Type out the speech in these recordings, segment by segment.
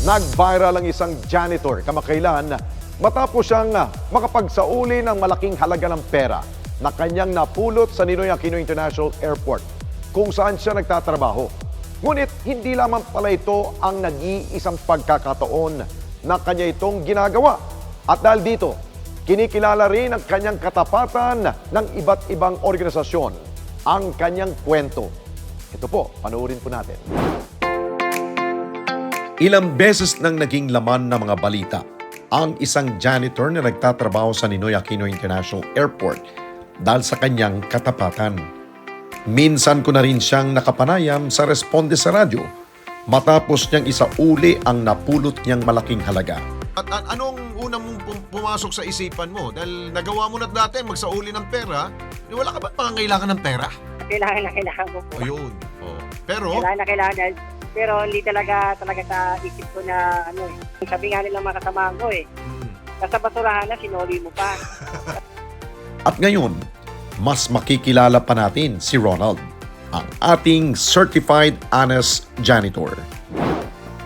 Nag-viral ang isang janitor kamakailan matapos siyang makapagsauli ng malaking halaga ng pera na kanyang napulot sa Ninoy Aquino International Airport kung saan siya nagtatrabaho. Ngunit hindi lamang pala ito ang nag-iisang pagkakataon na kanya itong ginagawa. At dahil dito, kinikilala rin ang kanyang katapatan ng iba't ibang organisasyon. Ang kanyang kwento. Ito po, panoorin po natin. Ilang beses nang naging laman ng mga balita ang isang janitor na nagtatrabaho sa Ninoy Aquino International Airport dahil sa kanyang katapatan. Minsan ko na rin siyang nakapanayam sa Responde sa radyo matapos niyang isauli ang napulot niyang malaking halaga. At anong unang mong pumasok sa isipan mo? Dahil nagawa mo na dati magsauli ng pera, wala ka ba pangangailangan ng pera? Kailangan ko po. Ayun. Oh. Pero, Kailangan. Pero hindi talaga sa isip ko na sabi nga nilang mga kasamahan ko nasa basurahan na sinoli mo pa. At ngayon, mas makikilala pa natin si Ronald, ang ating Certified Honest Janitor.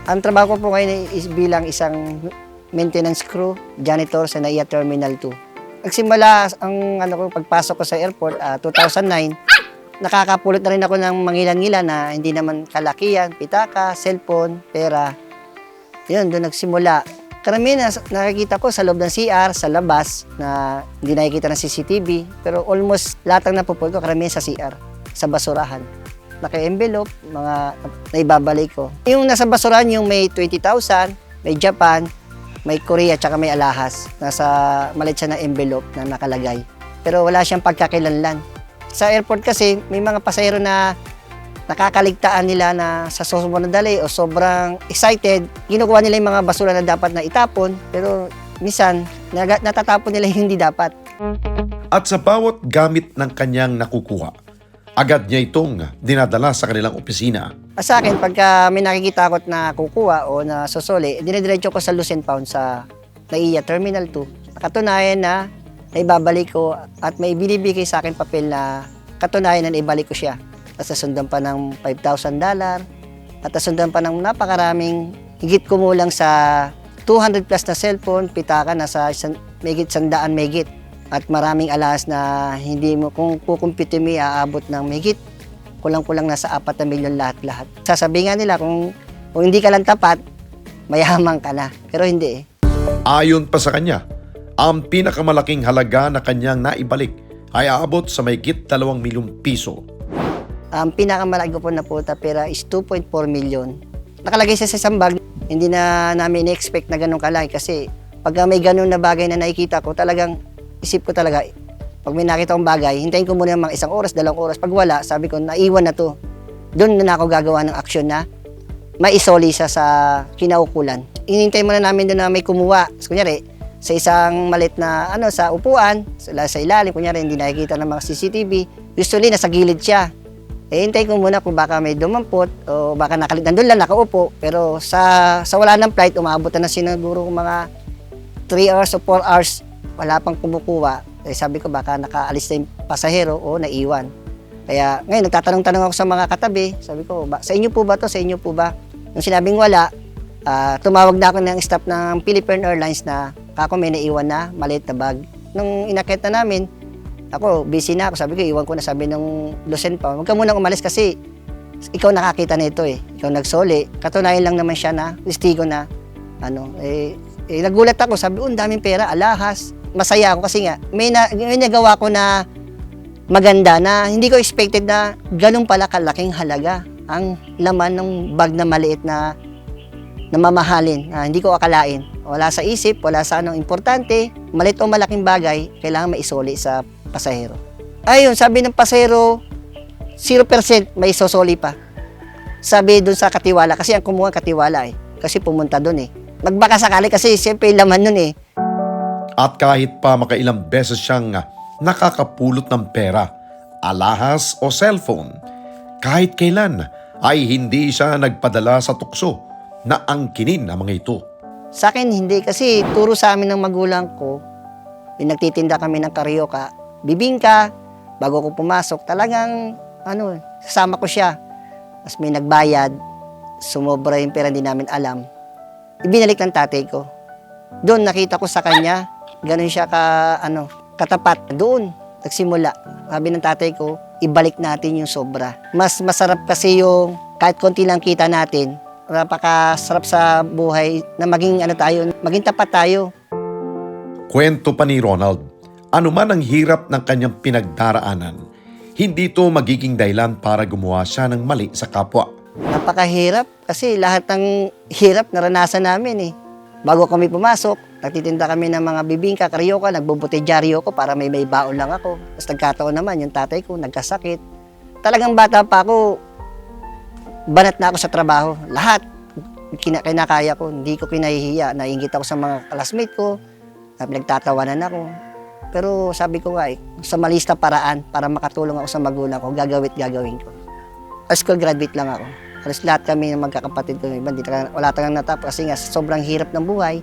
Ang trabaho ko po ngayon is bilang isang maintenance crew, janitor sa NAIA Terminal 2. Nagsimula ang pagpasok ko sa airport 2009. Nakakapulot na rin ako ng mangilan-ngilan na hindi naman kalakihan, pitaka, cellphone, pera. Yun, doon nagsimula. Karamihan nakikita ko sa loob ng CR, sa labas, na hindi nakikita ng CCTV. Pero almost lahat ng napupulot ko, karamihan sa CR, sa basurahan. Naka-envelope, mga naibabalik ko. Yung nasa basurahan, yung may 20,000, may Japan, may Korea, tsaka may alahas. Nasa maliit siya na envelope na nakalagay. Pero wala siyang pagkakilanlan. Sa airport kasi, may mga pasahero na nakakaligtaan nila na sa sobrang dali o sobrang excited, kinukuha nila yung mga basura na dapat na itapon, pero minsan, natatapon nila yung hindi dapat. At sa bawat gamit ng kanyang nakukuha, agad niya itong dinadala sa kanilang opisina. Sa akin, pagka may nakikita ako na kukuha o na susuli, dinidiretso ko sa Lost and Found sa NAIA Terminal 2. Nakatunayan na naibabalik ko at may binibigay sa akin papel na katunayan na naibalik ko siya. Tapos nasundan pa ng $5,000 at nasundan pa ng napakaraming higit kumulang sa 200 plus na cellphone, pitaka na sa megit 100 megit. At maraming alas na hindi mo, kung kukumpitin mo, aabot ng megit, kulang-kulang nasa 4 na milyon lahat-lahat. Sasabihin nga nila kung hindi ka lang tapat, mayaman ka na. Pero hindi eh. Ayon pa sa kanya, ang pinakamalaking halaga na kanyang naibalik ay aabot sa mahigit 2 milyong piso. Ang pinakamalaki ko po na puta pera is 2.4 million. Nakalagay siya sa isang bag, hindi na namin expect na ganun kalaki kasi pag may ganun na bagay na nakikita ko, talagang isip ko talaga, pag may nakita akong bagay, hintayin ko muna mga 1 oras, 2 oras. Pag wala, sabi ko, naiwan na to. Doon na ako gagawa ng aksyon na maisoli siya sa kinaukulan. Hinintay muna namin doon na may kumuha. So, kunyari, sa isang malit na sa upuan, sa ilalim, kunyari hindi nakikita ng mga CCTV, usually nasa gilid siya. Hintay ko muna kung baka may dumampot o baka nandun lang nakaupo. Pero sa wala ng flight, umabot na siguro mga 3 hours o 4 hours, wala pang kumukuha. Sabi ko baka nakaalis na yung pasahero o naiwan. Kaya ngayon nagtatanong-tanong ako sa mga katabi, sabi ko, sa inyo po ba to? Sa inyo po ba? Nung sinabing wala, tumawag na ako ng staff ng Philippine Airlines na ako may naiwan na maliit na bag. Nung inakit na namin, ako busy na ako. Sabi ko, iwan ko na, sabi ng Lucent pa. Huwag ka munang umalis kasi ikaw nakakita nito eh. Ikaw nagsoli. Katunayan lang naman siya na, listigo na, nagulat ako. Sabi, daming pera, alahas. Masaya ako kasi nga, may nagawa ko na maganda na hindi ko expected na ganun pala kalaking halaga ang laman ng bag na maliit na mamahalin. Hindi ko akalain. Wala sa isip, wala sa importante, maliit o malaking bagay, kailangan maisoli sa pasahero. Ayun, sabi ng pasahero, 0% may isosoli pa. Sabi doon sa katiwala, kasi ang kumuha katiwala eh. Kasi pumunta doon eh. Magbaka sakali kasi siyempre laman nun eh. At kahit pa makailang beses siyang nakakapulot ng pera, alahas o cellphone, kahit kailan ay hindi siya nagpadala sa tukso na angkinin ang mga ito. Sa akin hindi kasi turo sa amin ng magulang ko, nagtitinda kami ng karyoka, bibingka, bago ko pumasok, talagang sasama ko siya. Tapos may nagbayad, sumobra yung pera, hindi namin alam. ibinalik ng tatay ko. Doon nakita ko sa kanya, ganun siya katapat. Doon nagsimula. Sabi ng tatay ko, ibalik natin yung sobra. Mas masarap kasi yung kahit konti lang kita natin, napakasarap sa buhay na maging maging tapat tayo. Kwento pa ni Ronald, anuman ang hirap ng kanyang pinagdaraanan, hindi ito magiging dahilan para gumawa siya ng mali sa kapwa. Napakahirap kasi lahat ng hirap naranasan namin eh. Bago kami pumasok, nagtitinda kami ng mga bibingka, karyoka, nagbubutedyaryo ko para may baon lang ako. Tapos nagkataon naman yung tatay ko nagkasakit. Talagang bata pa ako, banat na ako sa trabaho. Lahat, kinakaya ko, hindi ko kinahihiya. Nainggit ako sa mga classmate ko, nagtatawanan ako. Pero sabi ko nga sa malista paraan para makatulong ako sa magulang ko, gagawin ko. High school graduate lang ako. Halos lahat kami ng magkakapatid ko, wala talagang natapos kasi nga sobrang hirap ng buhay.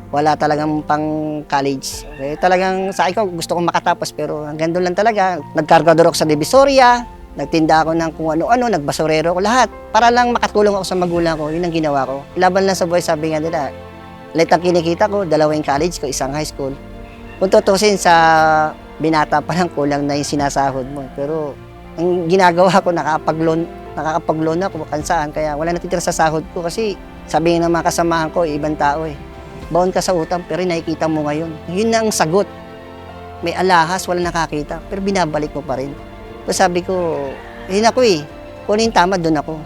Wala talagang pang college. Talagang sa akin ko, gusto kong makatapos pero hanggang doon lang talaga. Nagkargador ako sa Divisoria, nagtinda ako ng kung ano-ano, nagbasurero ako lahat. Para lang makatulong ako sa magulang ko, yun ang ginawa ko. Laban lang sa buhay, sabi nga nila, light ang kinikita ko, 2 college ko, 1 high school. Kung tutusin sa binata pa lang kulang na yung sinasahod mo. Pero ang ginagawa ko, nakakapag-loan ako kung saan. Kaya wala natitira sa sahod ko kasi sabi ng mga kasamahan ko, ibang tao eh. Baon ka sa utang pero nakikita mo ngayon. Yun ang sagot. May alahas, wala nakakita. Pero binabalik mo pa rin. So sabi ko, yun ako eh. Kung ano yung tama, doon ako.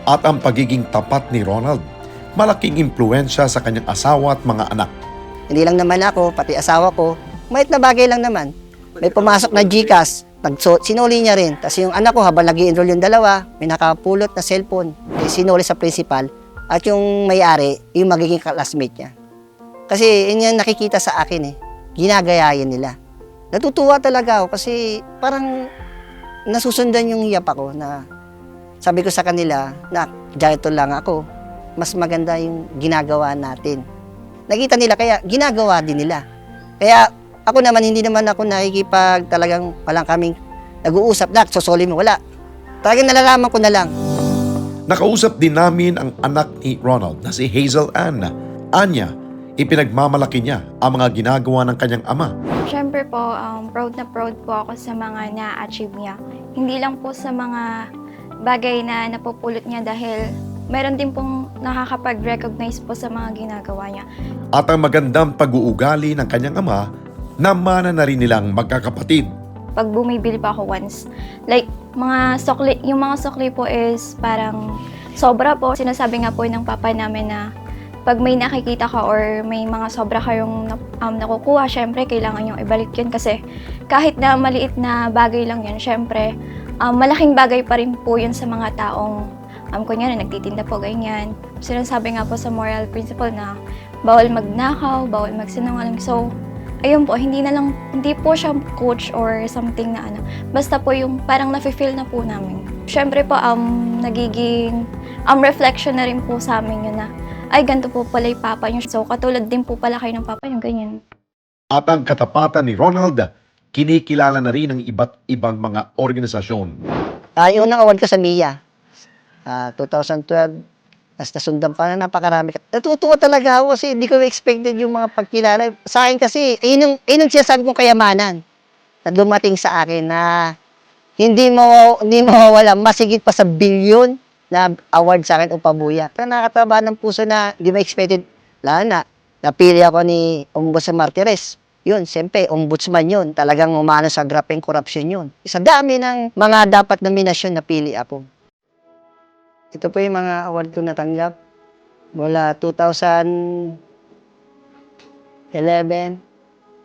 At ang pagiging tapat ni Ronald, malaking impluensya sa kanyang asawa at mga anak. Hindi lang naman ako, pati asawa ko, mait na bagay lang naman. May pumasok na GCash, sinuli niya rin. Tapos yung anak ko, habang nag-i-enroll yung dalawa, may nakapulot na cellphone, sinuli sa principal. At yung may-ari, yung magiging classmate niya. Kasi yun yung nakikita sa akin eh. Ginagayayan nila. Natutuwa talaga ako kasi parang nasusundan yung hiyap ako na sabi ko sa kanila, na dito lang ako, mas maganda yung ginagawa natin. Nakita nila kaya ginagawa din nila. Kaya ako naman, hindi naman ako nakikipag talagang walang kaming nag-uusap na, sosoli mo, wala. Talagang nalalaman ko na lang. Nakausap din namin ang anak ni Ronald na si Hazel Ann. Anya, ipinagmamalaki niya ang mga ginagawa ng kanyang ama. Siyempre po, proud na proud po ako sa mga na-achieve niya. Hindi lang po sa mga bagay na napupulot niya dahil meron din pong nakakapag-recognize po sa mga ginagawa niya. At ang magandang pag-uugali ng kanyang ama, namana na rin nilang magkakapatid. Pag bumibili pa ako once, like yung mga sukli po is parang sobra po. Sinasabi nga po ng papa namin na pag may nakikita ka or may mga sobra kayong nakukuha, syempre kailangan yung ibalik yun kasi kahit na maliit na bagay lang yun, syempre malaking bagay pa rin po yun sa mga taong kunyari nagtitinda po ganyan. Sinasabi nga po sa moral principle na bawal magnakaw, bawal magsinungaling. So, ayun po, hindi po siya coach or something na basta po yung parang nafe-feel na po namin. Syempre po, nagiging reflection na rin po sa amin yun na, ay, ganito po pala yung papa niyo. So, katulad din po pala kayo ng papa niyo, ganyan. At ang katapatan ni Ronald, kinikilala na rin ng iba't ibang mga organisasyon. Yung unang award ko sa MIA, 2012, tapos nasundan pa na napakarami. Natutuwa talaga ako kasi hindi ko expected yung mga pagkilala. Sa akin kasi, yun yung sinasabi kong kayamanan na dumating sa akin na hindi mawawala, masigit pa sa bilyon na award sa akin o pabuya. Pero nakakataba ng puso na hindi ma-expected. Lalo na, napili ako ni Ombudsman Martires. Yun, siyempre, ombudsman yun. Talagang umano sa grapeng corruption yun. Sa dami ng mga dapat nominasyon, napili ako. Ito po yung mga award ko natanggap. Mula 2011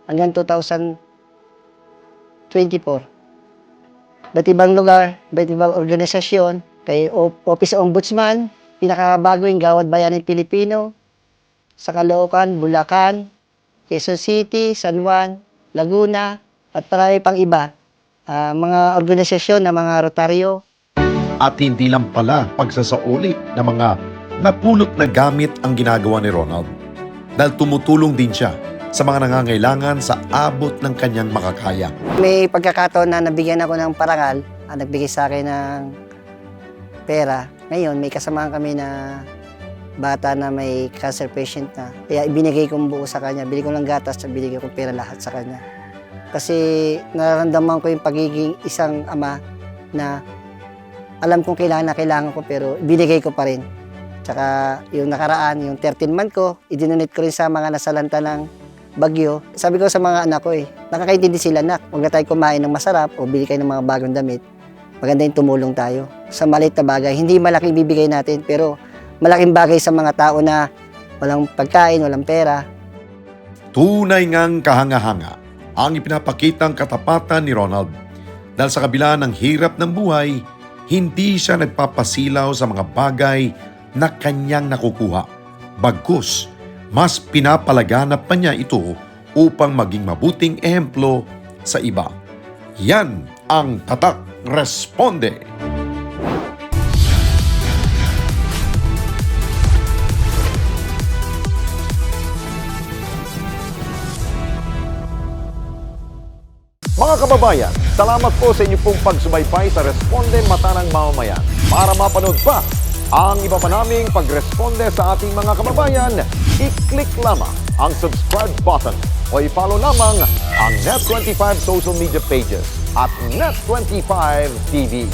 hanggang 2024. Ba't ibang lugar, ba't ibang organisasyon, kay Office Ombudsman, pinakabago yung Gawad Bayaning Pilipino, sa Caloocan, Bulacan, Quezon City, San Juan, Laguna, at marami pang iba. Mga organisasyon na mga Rotaryo. At hindi lang pala pagsasauli ng mga napulot na gamit ang ginagawa ni Ronald. Dahil tumutulong din siya sa mga nangangailangan sa abot ng kanyang makakaya. May pagkakataon na nabigyan ako ng parangal, nagbigay sa akin ng pera. Ngayon, may kasamahan kami na bata na may cancer patient na. Kaya ibinigay kong buo sa kanya. Bili ko ng gatas at binigay ko pera lahat sa kanya. Kasi nararamdaman ko yung pagiging isang ama na alam kong kailangan na kailangan ko pero binigay ko pa rin. Tsaka yung nakaraan, yung 13 month ko, idinonate ko rin sa mga nasalanta ng bagyo. Sabi ko sa mga anak ko nakakaintindi sila, anak, huwag na tayo kumain ng masarap o bili kayo ng mga bagong damit. Maganda yung tumulong tayo. Sa maliit na bagay, hindi malaking bibigay natin pero malaking bagay sa mga tao na walang pagkain, walang pera. Tunay ngang kahanga-hanga ang ipinapakitang katapatan ni Ronald. Dahil sa kabila ng hirap ng buhay, hindi siya nagpapasilaw sa mga bagay na kanyang nakukuha. Bagkus, mas pinapalaganap pa niya ito upang maging mabuting ehemplo sa iba. Yan ang Tatak Responde. Mga kababayan, salamat po sa inyong pong pagsubaybay sa Responde Mata ng Mamamayan. Para mapanood pa ang iba pa naming pagresponde sa ating mga kababayan, i-click lamang ang subscribe button o i-follow lamang ang Net25 social media pages at Net25 TV.